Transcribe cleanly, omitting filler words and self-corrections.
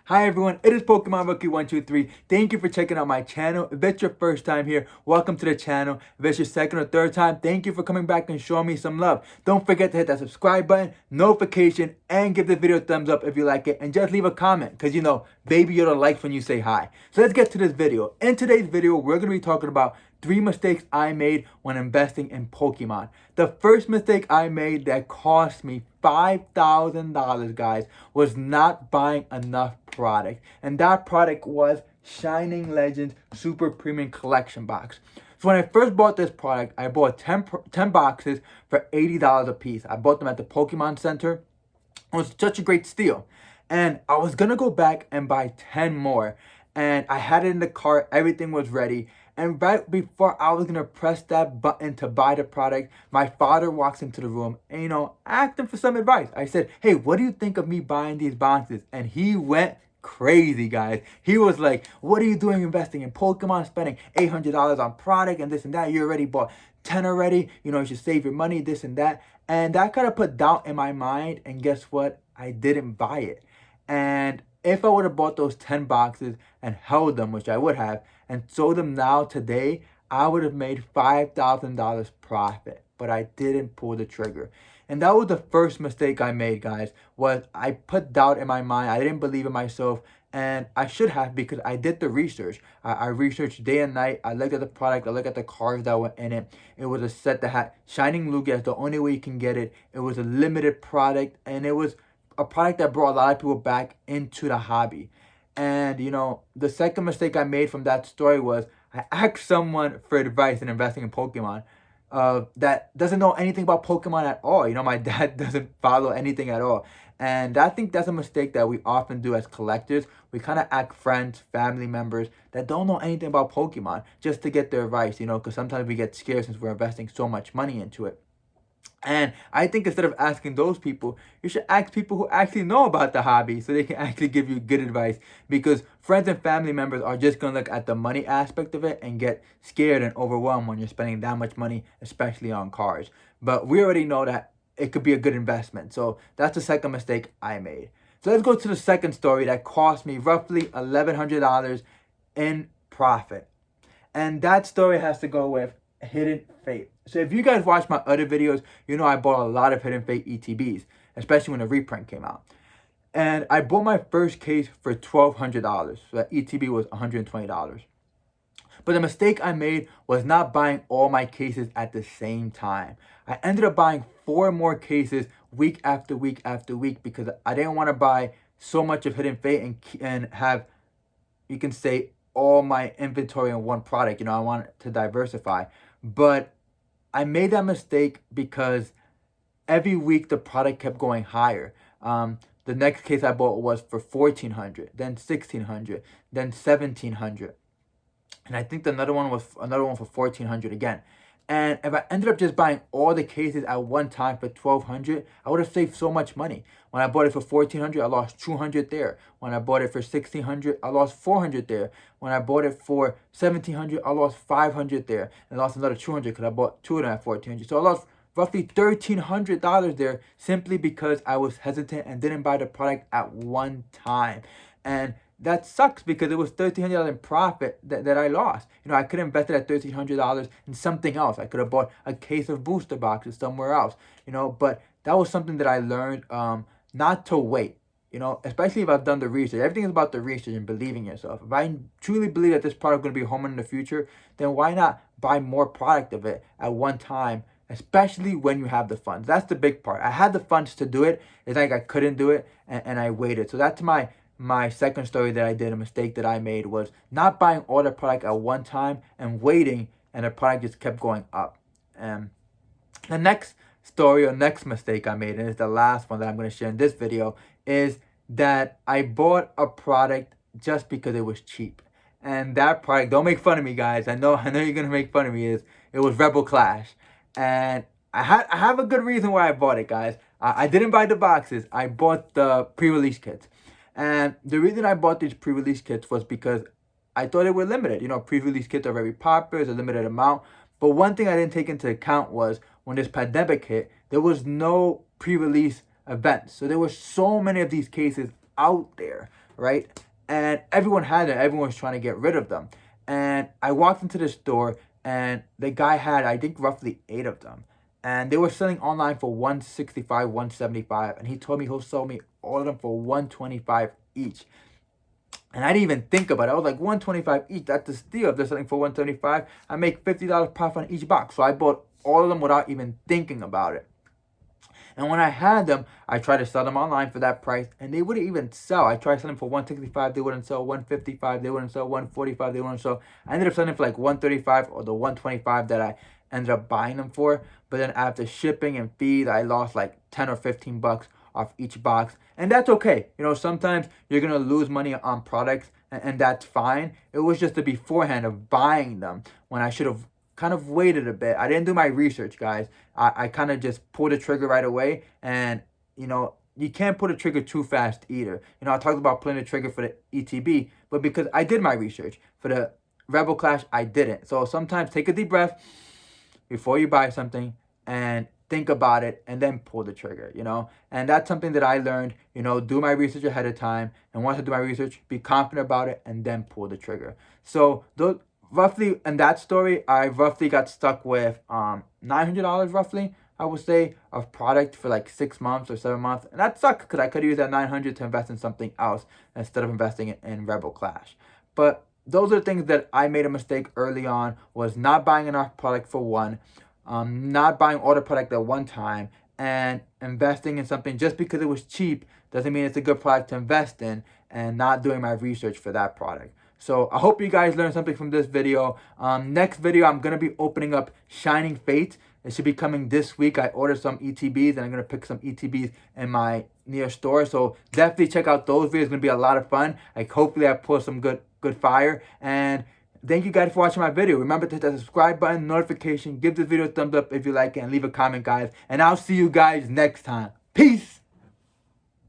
Hi everyone, it is Pokemon Rookie 123. Thank you for checking out my channel. If it's your first time here, welcome to the channel. If it's your second or third time, thank you for coming back and showing me some love. Don't forget to hit that subscribe button, notification, and give the video a thumbs up if you like it. And just leave a comment, because Baby Yoda likes when you say hi. So let's get to this video. In today's video, we're going to be talking about 3 mistakes I made when investing in Pokemon. The first mistake I made that cost me $5,000, guys, was not buying enough product. And that product was Shining Legends Super Premium Collection Box. So when I first bought this product, I bought 10 boxes for $80 a piece. I bought them at the Pokemon Center. It was such a great steal. And I was going to go back and buy 10 more. And I had it in the cart. Everything was ready. And right before I was going to press that button to buy the product, my father walks into the room and, asked him for some advice. I said, hey, what do you think of me buying these boxes? And he went crazy, guys. He was like, what are you doing investing in Pokemon, spending $800 on product and this and that? You already bought 10 already. You should save your money, this and that. And that kind of put doubt in my mind. And guess what? I didn't buy it. And if I would have bought those 10 boxes and held them, which I would have, and sold them now today, I would have made $5,000 profit. But I didn't pull the trigger. And that was the first mistake I made, guys, was I put doubt in my mind. I didn't believe in myself. And I should have, because I did the research. I researched day and night. I looked at the product. I looked at the cards that were in it. It was a set that had Shining Lugia. The only way you can get it. It was a limited product. And it was a product that brought a lot of people back into the hobby. And, the second mistake I made from that story was I asked someone for advice in investing in Pokemon that doesn't know anything about Pokemon at all. My dad doesn't follow anything at all. And I think that's a mistake that we often do as collectors. We kind of ask friends, family members that don't know anything about Pokemon just to get their advice, because sometimes we get scared since we're investing so much money into it. And I think instead of asking those people, you should ask people who actually know about the hobby so they can actually give you good advice. Because friends and family members are just going to look at the money aspect of it and get scared and overwhelmed when you're spending that much money, especially on cars. But we already know that it could be a good investment. So that's the second mistake I made. So let's go to the second story that cost me roughly $1,100 in profit. And that story has to go with Hidden Fate. So if you guys watch my other videos, I bought a lot of Hidden Fate ETBs, especially when the reprint came out. And I bought my first case for $1,200. So that ETB was $120. But the mistake I made was not buying all my cases at the same time. I ended up buying 4 more cases week after week after week because I didn't want to buy so much of Hidden Fate and have, you can say, all my inventory in one product. I wanted to diversify. But I made that mistake because every week the product kept going higher. The next case I bought was for $1,400, then $1,600, then $1,700. And I think another one for $1,400 again. And if I ended up just buying all the cases at one time for $1,200, I would have saved so much money. When I bought it for $1,400, I lost $200 there. When I bought it for $1,600, I lost $400 there. When I bought it for $1,700, I lost $500 there. And I lost another $200 because I bought 2 of them at $1,400. So I lost roughly $1,300 there simply because I was hesitant and didn't buy the product at one time. And that sucks because it was $1,300 in profit that I lost. I could have invested that $1,300 in something else. I could have bought a case of booster boxes somewhere else. But that was something that I learned not to wait. Especially if I've done the research. Everything is about the research and believing yourself. If I truly believe that this product is going to be a home run in the future, then why not buy more product of it at one time, especially when you have the funds? That's the big part. I had the funds to do it. It's like I couldn't do it, and I waited. So that's my second story that I did, a mistake that I made, was not buying all the product at one time and waiting, and the product just kept going up. And the next story or next mistake I made, and it's the last one that I'm going to share in this video, is that I bought a product just because it was cheap. And that product, don't make fun of me, guys. I know you're going to make fun of me. It was Rebel Clash. And I have a good reason why I bought it, guys. I didn't buy the boxes. I bought the pre-release kits. And the reason I bought these pre-release kits was because I thought they were limited. Pre-release kits are very popular. It's a limited amount. But one thing I didn't take into account was when this pandemic hit, there was no pre-release events. So there were so many of these cases out there, right? And everyone had them. Everyone was trying to get rid of them. And I walked into the store, and the guy had, I think, roughly 8 of them. And they were selling online for 165, 175, and he told me he'll sell me all of them for 125 each. And I didn't even think about it. I was like, 125 each, that's a steal. If they're selling for 175, I make $50 profit on each box. So I bought all of them without even thinking about it. And when I had them, I tried to sell them online for that price, and they wouldn't even sell. I tried selling for 165, they wouldn't sell. 155, they wouldn't sell. 145, they wouldn't sell. I ended up selling for like 135 or the 125 that I ended up buying them for. But then after shipping and fees, I lost like 10 or 15 bucks off each box. And that's okay. You know, sometimes you're going to lose money on products, and that's fine. It was just the beforehand of buying them when I should have kind of waited a bit. I didn't do my research, guys. I kind of just pulled the trigger right away. And, you know, you can't pull the trigger too fast either. You know, I talked about pulling the trigger for the ETB, but because I did my research. For the Rebel Clash, I didn't. So sometimes take a deep breath before you buy something and think about it and then pull the trigger, you know. And that's something that I learned, you know, do my research ahead of time. And once I do my research, be confident about it and then pull the trigger. So those, roughly in that story, I roughly got stuck with $900 roughly, I would say, of product for like 6 months or 7 months. And that sucked because I could use that $900 to invest in something else instead of investing in Rebel Clash. But those are the things that I made a mistake early on, was not buying enough product for one, not buying all the product at one time, and investing in something just because it was cheap doesn't mean it's a good product to invest in, and not doing my research for that product. So I hope you guys learned something from this video. Next video, I'm going to be opening up Shining Fate. It should be coming this week. I ordered some ETBs, and I'm going to pick some ETBs in my near store. So definitely check out those videos. It's going to be a lot of fun. Like, hopefully I pull some good fire. And thank you guys for watching my video. Remember to hit that subscribe button, notification, give this video a thumbs up if you like it, and leave a comment, guys. And I'll see you guys next time. Peace!